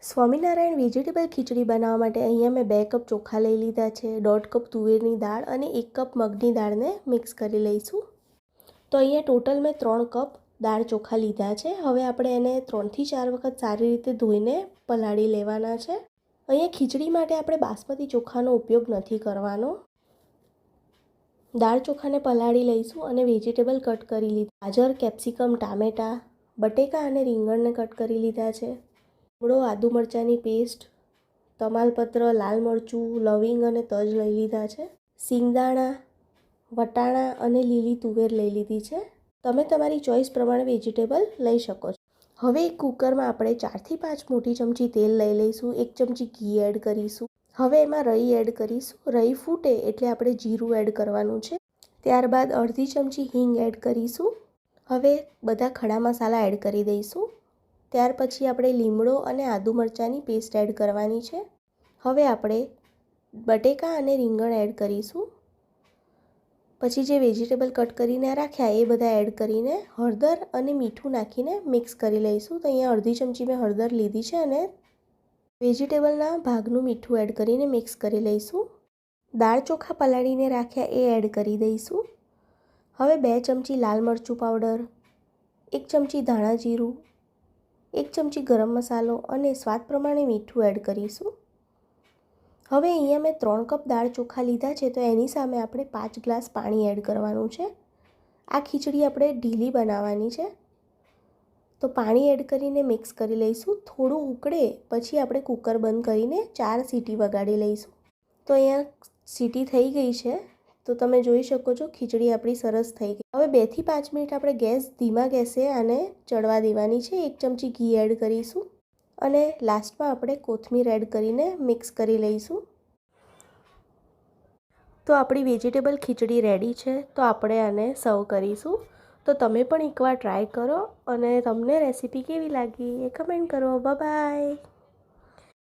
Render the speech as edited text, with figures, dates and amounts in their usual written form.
Swaminarayan vegetable ખીચડી બનાવવા માટે અહીંયા મેં 2 કપ ચોખા લઈ લીધા છે, 1.5 કપ તુવેરની દાળ અને 1 કપ મગની દાળને મિક્સ કરી લઈશું. તો અહીંયા ટોટલ મેં 3 કપ દાળ ચોખા લીધા છે. હવે આપણે એને 3 થી 4 વખત સારી રીતે ધોઈને પલાળી લેવાના છે. અહીંયા ખીચડી માટે આપણે બાસમતી ચોખાનો ઉપયોગ નથી કરવાનો. દાળ ચોખાને પલાળી લઈશું અને વેજીટેબલ કટ કરી લીધા. ગાજર, કેપ્સિકમ, ટામેટાં, બટેકા અને રીંગણને કટ કરી લીધા છે. લીમડો, આદુ મરચાંની પેસ્ટ, તમાલપત્ર, લાલ મરચું, લવિંગ અને તજ લઈ લીધા છે. સિંગદાણા, વટાણા અને લીલી તુવેર લઈ લીધી છે. તમે તમારી ચોઈસ પ્રમાણે વેજીટેબલ લઈ શકો છો. હવે એક કુકરમાં આપણે 4 થી 5 મોટી ચમચી તેલ લઈ લઈશું. 1 ચમચી ઘી એડ કરીશું. હવે એમાં રઈ એડ કરીશું. રઈ ફૂટે એટલે આપણે જીરું એડ કરવાનું છે. ત્યારબાદ અડધી ચમચી હિંગ એડ કરીશું. હવે બધા ખડા મસાલા એડ કરી દઈશું. ત્યાર પછી આપણે લીમડો અને આદુ મરચાંની પેસ્ટ એડ કરવાની છે. હવે આપણે બટેકા અને રીંગણ એડ કરીશું. પછી જે વેજીટેબલ કટ કરીને રાખ્યા એ બધા એડ કરીને હળદર અને મીઠું નાખીને મિક્સ કરી લઈશું. તો અહીંયા અડધી ચમચી મેં હળદર લીધી છે અને વેજીટેબલના ભાગનું મીઠું એડ કરીને મિક્સ કરી લઈશું. દાળ ચોખા પલાળીને રાખ્યા એ એડ કરી દઈશું. હવે 2 ચમચી લાલ મરચું પાવડર, 1 ચમચી ધાણા જીરું, 1 ચમચી ગરમ મસાલો અને સ્વાદ પ્રમાણે મીઠું એડ કરીશું. હવે અહીંયા મેં 3 કપ દાળ ચોખા લીધા છે, તો એની સામે આપણે 5 ગ્લાસ પાણી એડ કરવાનું છે. આ ખીચડી આપણે ઢીલી બનાવવાની છે, તો પાણી એડ કરીને મિક્સ કરી લઈશું. થોડું ઉકળે પછી આપણે કુકર બંધ કરીને 4 સીટી વગાડી લઈશું. તો અહીંયા સીટી થઈ ગઈ છે, તો તમે જોઈ શકો છો ખીચડી આપણી સરસ થઈ ગઈ. હવે 2 થી 5 મિનિટ આપણે ગેસ ધીમા ગેસે આને ચડવા દેવાની છે. 1 ચમચી ઘી એડ કરીશું અને લાસ્ટમાં આપણે કોથમીર એડ કરીને મિક્સ કરી લઈશું. તો આપણી વેજીટેબલ ખીચડી રેડી છે. તો આપણે આને સર્વ કરીશું. તો તમે પણ એકવાર ટ્રાય કરો અને તમને રેસીપી કેવી લાગી એ કમેન્ટ કરો. બાય.